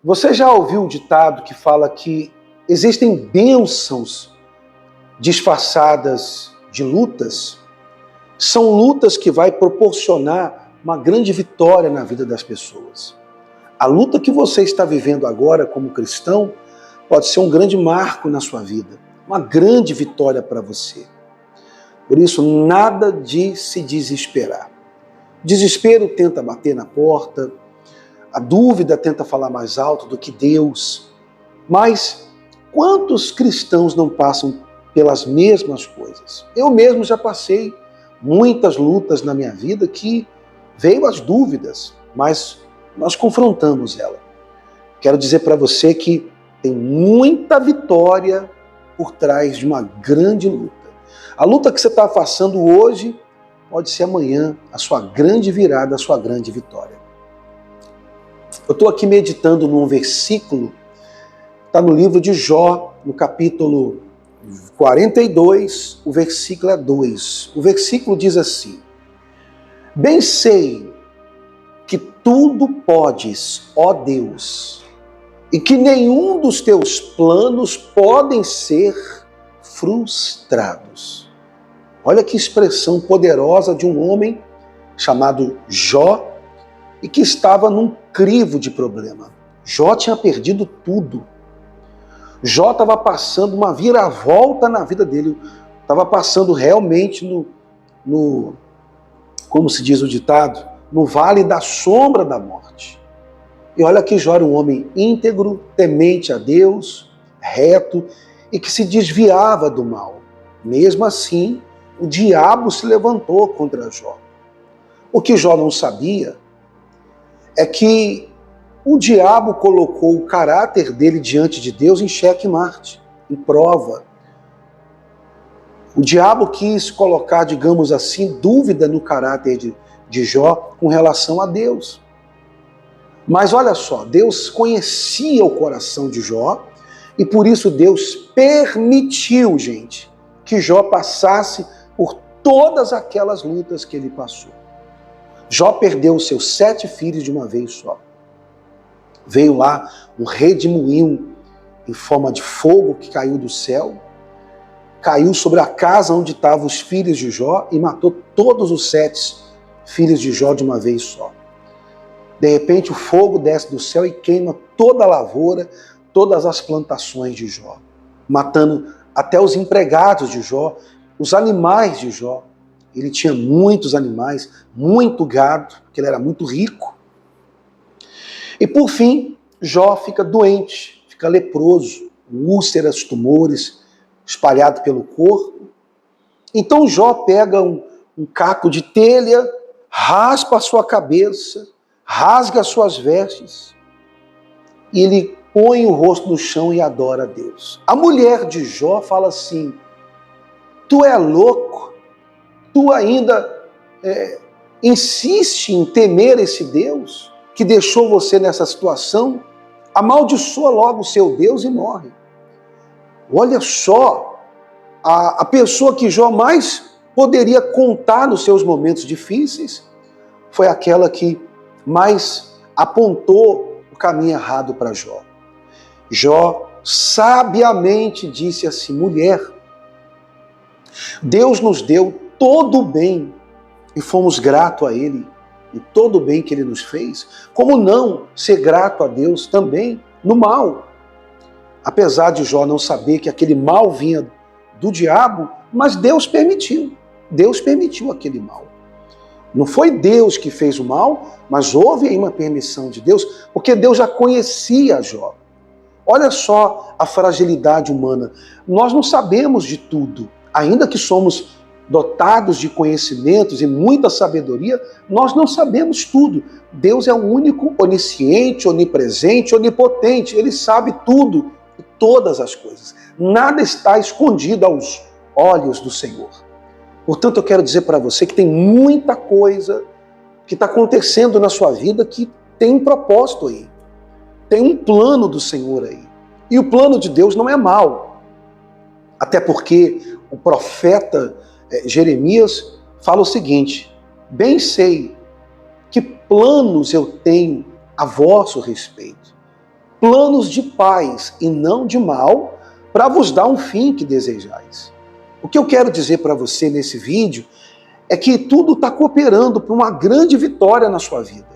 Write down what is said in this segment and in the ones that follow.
Você já ouviu um ditado que fala que existem bênçãos disfarçadas de lutas? São lutas que vai proporcionar uma grande vitória na vida das pessoas. A luta que você está vivendo agora como cristão pode ser um grande marco na sua vida, uma grande vitória para você. Por isso, nada de se desesperar. O desespero tenta bater na porta, a dúvida tenta falar mais alto do que Deus. Mas quantos cristãos não passam pelas mesmas coisas? Eu mesmo já passei muitas lutas na minha vida que veio as dúvidas, mas nós confrontamos ela. Quero dizer para você que tem muita vitória por trás de uma grande luta. A luta que você está passando hoje pode ser amanhã a sua grande virada, a sua grande vitória. Eu estou aqui meditando num versículo, está no livro de Jó, no capítulo 42, o versículo é 2. O versículo diz assim: Bem sei que tudo podes, ó Deus, e que nenhum dos teus planos podem ser frustrados. Olha que expressão poderosa de um homem chamado Jó e que estava num crivo de problema. Jó tinha perdido tudo. Jó estava passando uma viravolta na vida dele, estava passando realmente como se diz o ditado, no vale da sombra da morte. E olha que Jó era um homem íntegro, temente a Deus, reto e que se desviava do mal. Mesmo assim, o diabo se levantou contra Jó. O que Jó não sabia é que o diabo colocou o caráter dele diante de Deus em xeque-mate, em prova. O diabo quis colocar, digamos assim, dúvida no caráter de Jó com relação a Deus. Mas olha só, Deus conhecia o coração de Jó e por isso Deus permitiu, gente, que Jó passasse por todas aquelas lutas que ele passou. Jó perdeu os seus 7 filhos de uma vez só. Veio lá um redemoinho em forma de fogo que caiu do céu, caiu sobre a casa onde estavam os filhos de Jó e matou todos os 7 filhos de Jó de uma vez só. De repente o fogo desce do céu e queima toda a lavoura, todas as plantações de Jó, matando até os empregados de Jó, os animais de Jó. Ele tinha muitos animais, muito gado, porque ele era muito rico. E por fim, Jó fica doente, fica leproso, úlceras, tumores espalhados pelo corpo. Então Jó pega um caco de telha, raspa a sua cabeça, rasga as suas vestes e ele põe o rosto no chão e adora a Deus. A mulher de Jó fala assim: tu é louco? Tu ainda insiste em temer esse Deus que deixou você nessa situação? Amaldiçoa logo o seu Deus e morre. Olha só, a pessoa que Jó mais poderia contar nos seus momentos difíceis foi aquela que mais apontou o caminho errado para Jó. Jó sabiamente disse assim: mulher, Deus nos deu todo o bem e fomos gratos a Ele e todo o bem que Ele nos fez. Como não ser grato a Deus também no mal? Apesar de Jó não saber que aquele mal vinha do diabo, mas Deus permitiu. Deus permitiu aquele mal. Não foi Deus que fez o mal, mas houve aí uma permissão de Deus, porque Deus já conhecia Jó. Olha só a fragilidade humana. Nós não sabemos de tudo. Ainda que somos dotados de conhecimentos e muita sabedoria, nós não sabemos tudo. Deus é o único onisciente, onipresente, onipotente. Ele sabe tudo e todas as coisas. Nada está escondido aos olhos do Senhor. Portanto, eu quero dizer para você que tem muita coisa que está acontecendo na sua vida que tem um propósito aí. Tem um plano do Senhor aí. E o plano de Deus não é mau. Até porque o profeta Jeremias fala o seguinte: bem sei que planos eu tenho a vosso respeito. planos de paz e não de mal, para vos dar um fim que desejais. O que eu quero dizer para você nesse vídeo é que tudo está cooperando para uma grande vitória na sua vida.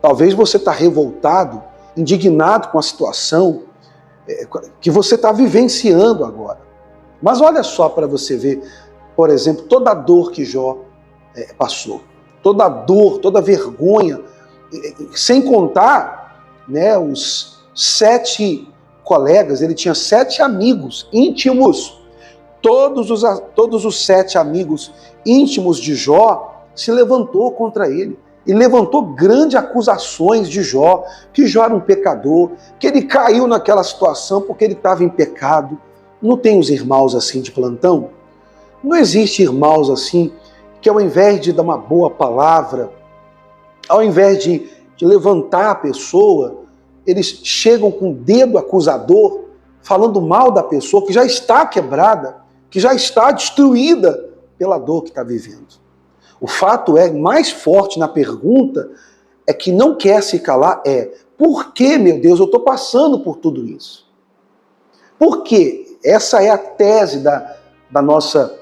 Talvez você está revoltado, indignado com a situação que você está vivenciando agora. Mas olha só para você ver, por exemplo, toda a dor que Jó passou, toda a dor, toda a vergonha, sem contar, né, os 7 colegas, ele tinha 7 amigos íntimos. Todos os 7 amigos íntimos de Jó se levantou contra ele e levantou grandes acusações de Jó, que Jó era um pecador, que ele caiu naquela situação porque ele estava em pecado. Não tem os irmãos assim de plantão? Não existe irmãos assim que ao invés de dar uma boa palavra, ao invés de levantar a pessoa, eles chegam com o dedo acusador, falando mal da pessoa que já está quebrada, que já está destruída pela dor que está vivendo. O fato é, mais forte na pergunta, é que não quer se calar, por que, meu Deus, eu estou passando por tudo isso? Por quê? Essa é a tese da nossa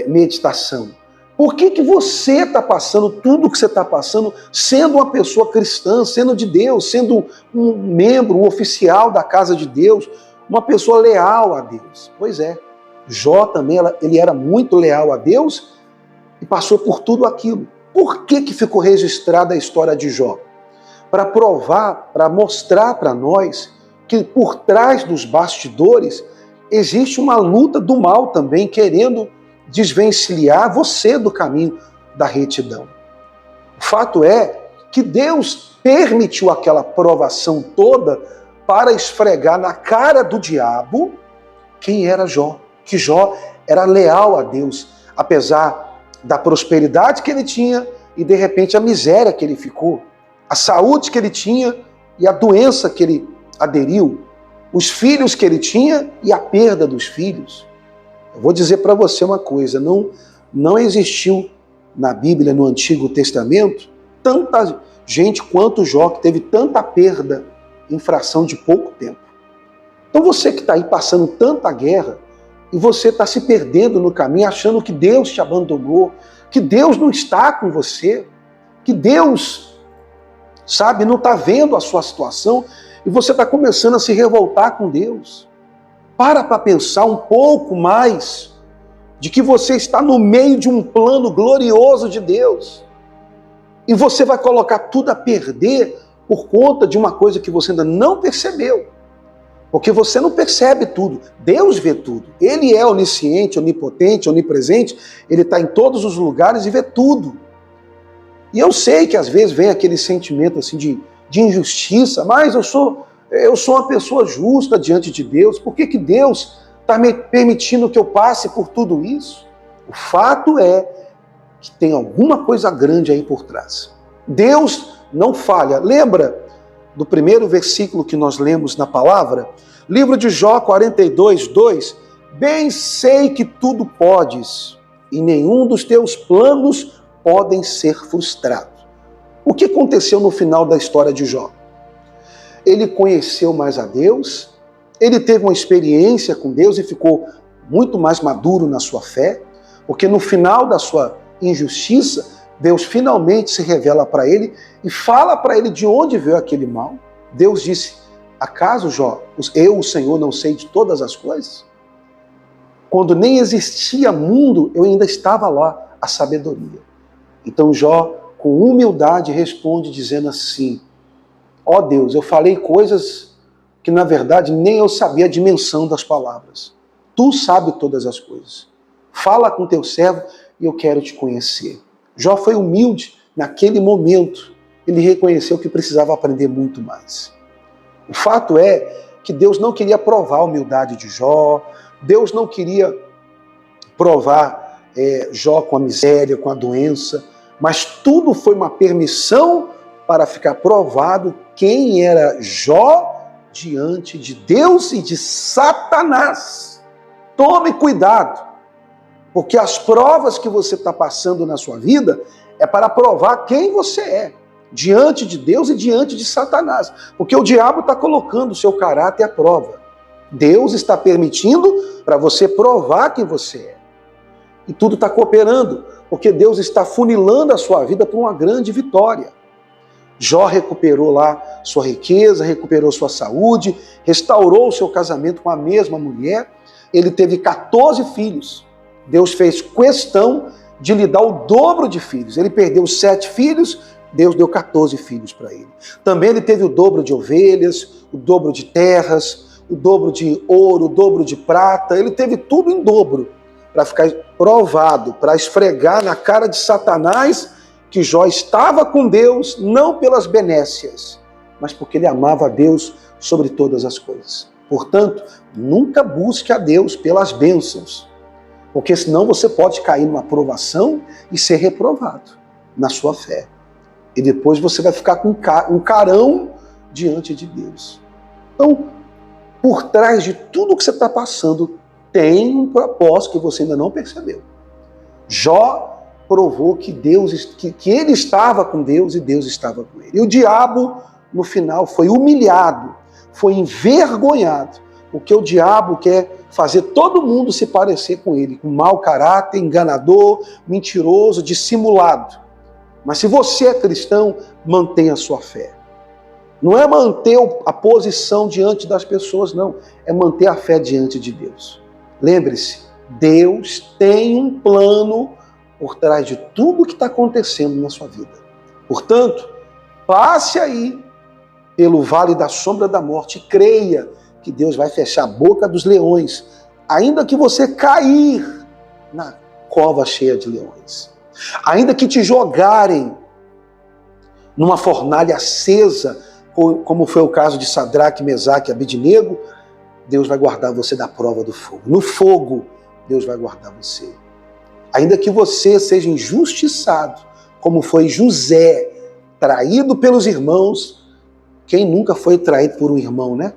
meditação. Por que você está passando tudo o que você está passando, sendo uma pessoa cristã, sendo de Deus, sendo um membro, um oficial da casa de Deus, uma pessoa leal a Deus? Pois é, Jó também, ele era muito leal a Deus e passou por tudo aquilo. Por que ficou registrada a história de Jó? Para provar, para mostrar para nós que por trás dos bastidores existe uma luta do mal também, querendo desvencilhar você do caminho da retidão. O fato é que Deus permitiu aquela provação toda para esfregar na cara do diabo quem era Jó. Que Jó era leal a Deus, apesar da prosperidade que ele tinha e de repente a miséria que ele ficou, a saúde que ele tinha e a doença que ele aderiu, os filhos que ele tinha e a perda dos filhos. Eu vou dizer para você uma coisa, não existiu na Bíblia, no Antigo Testamento, tanta gente quanto Jó, que teve tanta perda em fração de pouco tempo. Então você que está aí passando tanta guerra, e você está se perdendo no caminho, achando que Deus te abandonou, que Deus não está com você, que Deus, sabe, não está vendo a sua situação, e você está começando a se revoltar com Deus. Para pensar um pouco mais de que você está no meio de um plano glorioso de Deus. E você vai colocar tudo a perder por conta de uma coisa que você ainda não percebeu. Porque você não percebe tudo. Deus vê tudo. Ele é onisciente, onipotente, onipresente. Ele está em todos os lugares e vê tudo. E eu sei que às vezes vem aquele sentimento assim de injustiça, mas eu sou uma pessoa justa diante de Deus. Por que Deus está me permitindo que eu passe por tudo isso? O fato é que tem alguma coisa grande aí por trás. Deus não falha. Lembra do primeiro versículo que nós lemos na palavra? Livro de Jó 42, 2. Bem sei que tudo podes, e nenhum dos teus planos podem ser frustrados. O que aconteceu no final da história de Jó? Ele conheceu mais a Deus, ele teve uma experiência com Deus e ficou muito mais maduro na sua fé, porque no final da sua injustiça, Deus finalmente se revela para ele e fala para ele de onde veio aquele mal. Deus disse, acaso, Jó, eu, o Senhor, não sei de todas as coisas? Quando nem existia mundo, eu ainda estava lá, a sabedoria. Então Jó, com humildade, responde dizendo assim, ó Deus, eu falei coisas que na verdade nem eu sabia a dimensão das palavras. Tu sabes todas as coisas. Fala com teu servo e eu quero te conhecer. Jó foi humilde naquele momento. Ele reconheceu que precisava aprender muito mais. O fato é que Deus não queria provar a humildade de Jó, Deus não queria provar Jó com a miséria, com a doença, mas tudo foi uma permissão para ficar provado quem era Jó diante de Deus e de Satanás. Tome cuidado, porque as provas que você está passando na sua vida é para provar quem você é. diante de Deus e diante de Satanás. Porque o diabo está colocando o seu caráter à prova. Deus está permitindo para você provar quem você é. E tudo está cooperando, porque Deus está funilando a sua vida para uma grande vitória. Jó recuperou lá sua riqueza, recuperou sua saúde, restaurou o seu casamento com a mesma mulher. Ele teve 14 filhos. Deus fez questão de lhe dar o dobro de filhos. Ele perdeu 7 filhos, Deus deu 14 filhos para ele. Também ele teve o dobro de ovelhas, o dobro de terras, o dobro de ouro, o dobro de prata. Ele teve tudo em dobro para ficar provado, para esfregar na cara de Satanás que Jó estava com Deus, não pelas benécias, mas porque ele amava a Deus sobre todas as coisas. Portanto, nunca busque a Deus pelas bênçãos, porque senão você pode cair numa provação e ser reprovado na sua fé. E depois você vai ficar com um carão diante de Deus. Então, por trás de tudo que você está passando, tem um propósito que você ainda não percebeu. Jó provou que que ele estava com Deus e Deus estava com ele. E o diabo, no final, foi humilhado, foi envergonhado, porque o diabo quer fazer todo mundo se parecer com ele, com mau caráter, enganador, mentiroso, dissimulado. Mas se você é cristão, mantenha a sua fé. Não é manter a posição diante das pessoas, não. É manter a fé diante de Deus. Lembre-se, Deus tem um plano por trás de tudo que está acontecendo na sua vida. Portanto, passe aí pelo vale da sombra da morte e creia que Deus vai fechar a boca dos leões, ainda que você cair na cova cheia de leões. Ainda que te jogarem numa fornalha acesa, como foi o caso de Sadraque, Mesaque e Abednego, Deus vai guardar você da prova do fogo. No fogo, Deus vai guardar você. Ainda que você seja injustiçado, como foi José, traído pelos irmãos. Quem nunca foi traído por um irmão, né?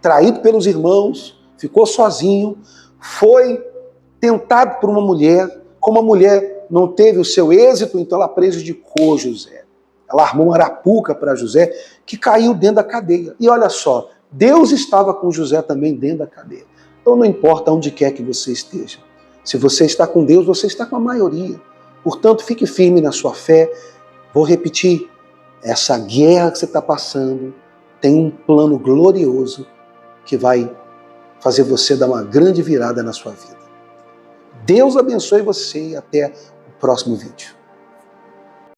Traído pelos irmãos, ficou sozinho, foi tentado por uma mulher. Como a mulher não teve o seu êxito, então ela prejudicou José. Ela armou uma arapuca para José, que caiu dentro da cadeia. E olha só, Deus estava com José também dentro da cadeia. Então não importa onde quer que você esteja. Se você está com Deus, você está com a maioria. Portanto, fique firme na sua fé. Vou repetir, essa guerra que você está passando tem um plano glorioso que vai fazer você dar uma grande virada na sua vida. Deus abençoe você e até o próximo vídeo.